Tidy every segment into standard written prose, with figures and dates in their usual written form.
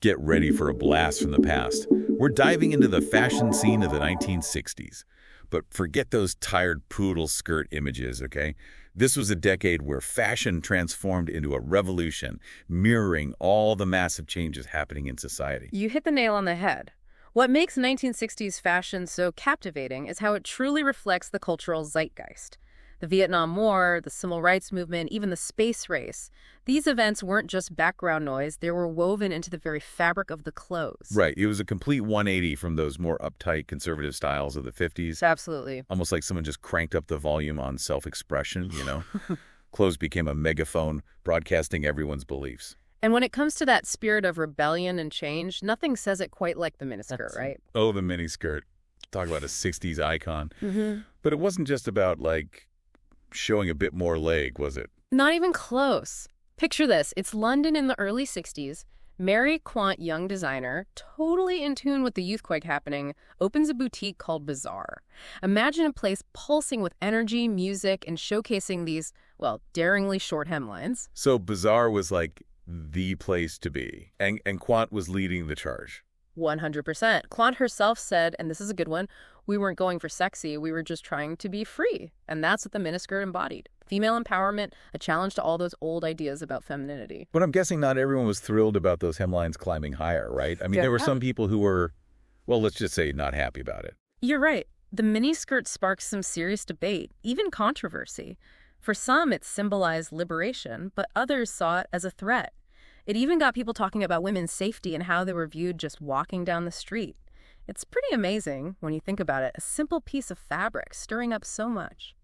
Get ready for a blast from the past. We're diving into the fashion scene of the 1960s. But forget those tired poodle skirt images, okay? This was a decade where fashion transformed into a revolution, mirroring all the massive changes happening in society. You hit the nail on the head. What makes 1960s fashion so captivating is how it truly reflects the cultural zeitgeist. The Vietnam War, the Civil Rights Movement, even the space race. These events weren't just background noise, they were woven into the very fabric of the clothes. Right. It was a complete 180 from those more uptight conservative styles of the 50s. Absolutely. Almost like someone just cranked up the volume on self-expression, you know? Clothes became a megaphone, broadcasting everyone's beliefs. And when it comes to that spirit of rebellion and change, nothing says it quite like the miniskirt, right? Oh, the miniskirt. Talk about a 60s icon. Mm-hmm. But it wasn't just about, like, showing a bit more leg, was it? Not even close. Picture this. It's London in the early 60s. Mary Quant, young designer, totally in tune with the youthquake happening, opens a boutique called Bazaar. Imagine a place pulsing with energy, music, and showcasing these, well, daringly short hemlines. So Bazaar was like the place to be, and Quant was leading the charge. 100%. Quant herself said, and this is a good one, we weren't going for sexy, we were just trying to be free. And that's what the miniskirt embodied. Female empowerment, a challenge to all those old ideas about femininity. But I'm guessing not everyone was thrilled about those hemlines climbing higher, right? I mean, there were some people who were, well, let's just say not happy about it. You're right. The miniskirt sparked some serious debate, even controversy. For some, it symbolized liberation, but others saw it as a threat. It even got people talking about women's safety and how they were viewed just walking down the street. It's pretty amazing when you think about it, a simple piece of fabric stirring up so much.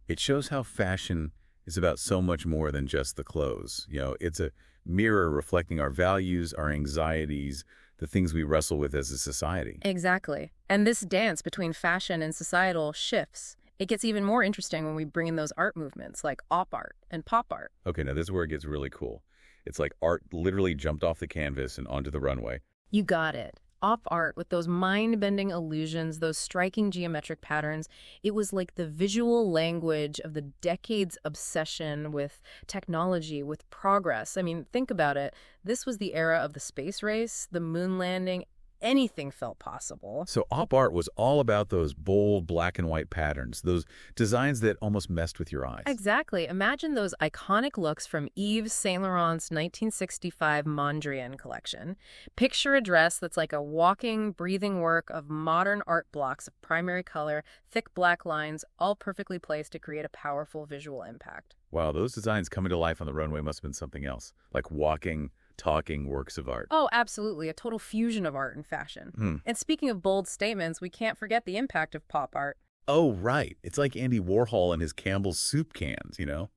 It shows how fashion is about so much more than just the clothes. You know, it's a mirror reflecting our values, our anxieties, the things we wrestle with as a society. Exactly. And this dance between fashion and societal shifts. It gets even more interesting when we bring in those art movements like op art and pop art. Okay, now this is where it gets really cool. It's like art literally jumped off the canvas and onto the runway. You got it. Op art with those mind-bending illusions, those striking geometric patterns. It was like the visual language of the decade's obsession with technology, with progress. I mean, think about it. This was the era of the space race, the moon landing. Anything felt possible. So op art was all about those bold black and white patterns, those designs that almost messed with your eyes. Exactly. Imagine those iconic looks from Yves Saint Laurent's 1965 Mondrian collection. Picture a dress that's like a walking, breathing work of modern art blocks of primary color, thick black lines, all perfectly placed to create a powerful visual impact. Wow, those designs coming to life on the runway must have been something else, like walking, talking works of art. Oh, absolutely. A total fusion of art and fashion. And speaking of bold statements, we can't forget the impact of pop art. Oh, right. It's like Andy Warhol and his Campbell's soup cans, you know?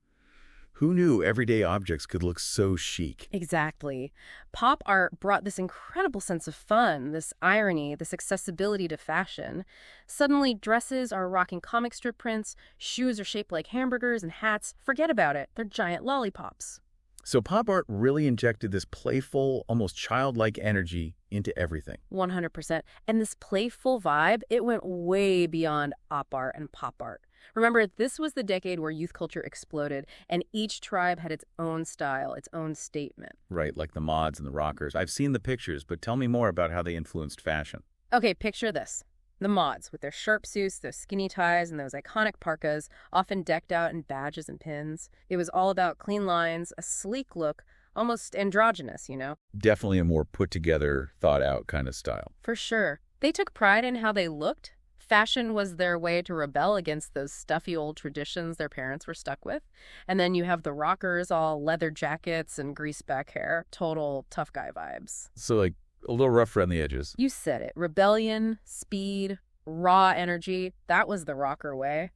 Who knew everyday objects could look so chic? Exactly. Pop art brought this incredible sense of fun, this irony, this accessibility to fashion. Suddenly, dresses are rocking comic strip prints, shoes are shaped like hamburgers, and hats, forget about it, they're giant lollipops. So pop art really injected this playful, almost childlike energy into everything. 100%. And this playful vibe, it went way beyond op art and pop art. Remember, this was the decade where youth culture exploded, and each tribe had its own style, its own statement. Right, like the mods and the rockers. I've seen the pictures, but tell me more about how they influenced fashion. Okay, picture this. The mods, with their sharp suits, those skinny ties, and those iconic parkas, often decked out in badges and pins. It was all about clean lines, a sleek look, almost androgynous, you know? Definitely a more put-together, thought-out kind of style. For sure. They took pride in how they looked. Fashion was their way to rebel against those stuffy old traditions their parents were stuck with. And then you have the rockers, all leather jackets and greased back hair. Total tough guy vibes. So, like, a little rough around the edges. You said it. Rebellion, speed, raw energy. That was the rocker way.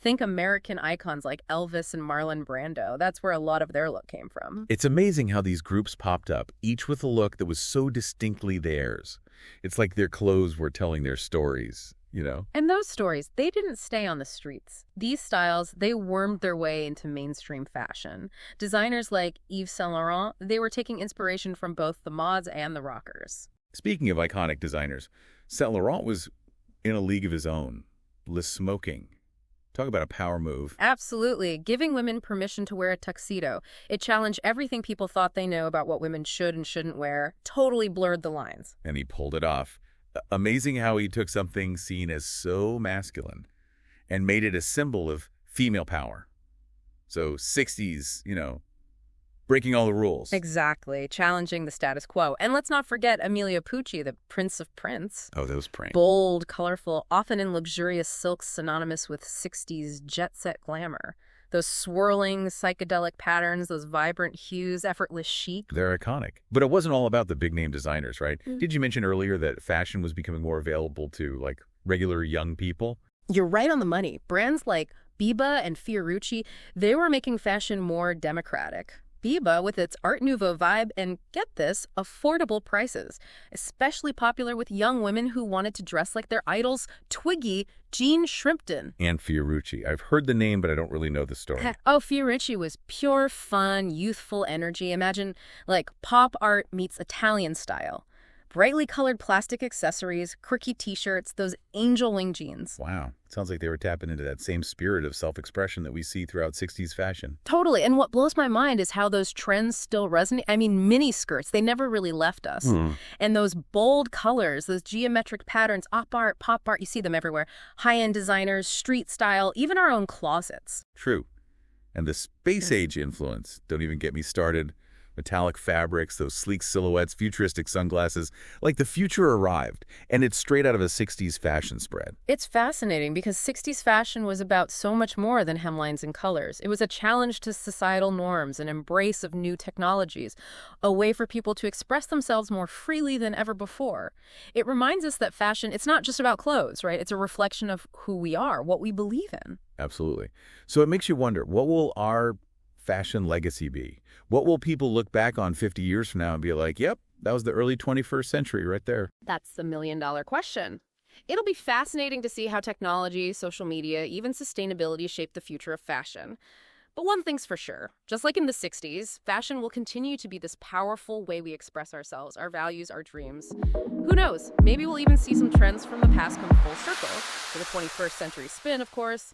Think American icons like Elvis and Marlon Brando. That's where a lot of their look came from. It's amazing how these groups popped up, each with a look that was so distinctly theirs. It's like their clothes were telling their stories, you know? And those stories, they didn't stay on the streets. These styles, they wormed their way into mainstream fashion. Designers like Yves Saint Laurent, they were taking inspiration from both the mods and the rockers. Speaking of iconic designers, Saint Laurent was in a league of his own. Le smoking. Talk about a power move. Absolutely. Giving women permission to wear a tuxedo. It challenged everything people thought they know about what women should and shouldn't wear. Totally blurred the lines. And he pulled it off. Amazing how he took something seen as so masculine and made it a symbol of female power. So 60s, breaking all the rules. Exactly. Challenging the status quo. And let's not forget Emilio Pucci, the Prince of Prince. Oh, those pranks. Bold, colorful, often in luxurious silks synonymous with 60s jet-set glamour. Those swirling psychedelic patterns, those vibrant hues, effortless chic. They're iconic. But it wasn't all about the big-name designers, right? Did you mention earlier that fashion was becoming more available to, regular young people? You're right on the money. Brands like Biba and Fiorucci, they were making fashion more democratic. Biba with its Art Nouveau vibe and, get this, affordable prices. Especially popular with young women who wanted to dress like their idols, Twiggy, Jean Shrimpton. And Fiorucci. I've heard the name, but I don't really know the story. Oh, Fiorucci was pure fun, youthful energy. Imagine, pop art meets Italian style. Brightly colored plastic accessories, quirky t-shirts, those angel wing jeans. Wow. Sounds like they were tapping into that same spirit of self-expression that we see throughout 60s fashion. Totally. And what blows my mind is how those trends still resonate. I mean, miniskirts, they never really left us. And those bold colors, those geometric patterns, op art, pop art, you see them everywhere. High-end designers, street style, even our own closets. True. And the space age influence, don't even get me started. Metallic fabrics, those sleek silhouettes, futuristic sunglasses. The future arrived, and it's straight out of a 60s fashion spread. It's fascinating because 60s fashion was about so much more than hemlines and colors. It was a challenge to societal norms, an embrace of new technologies, a way for people to express themselves more freely than ever before. It reminds us that fashion, it's not just about clothes, right? It's a reflection of who we are, what we believe in. Absolutely. So it makes you wonder, what will our fashion legacy be? What will people look back on 50 years from now and be like, yep, that was the early 21st century right there? That's the million-dollar question. It'll be fascinating to see how technology, social media, even sustainability shape the future of fashion. But one thing's for sure, just like in the 60s, fashion will continue to be this powerful way we express ourselves, our values, our dreams. Who knows? Maybe we'll even see some trends from the past come full circle, with a 21st century spin, of course.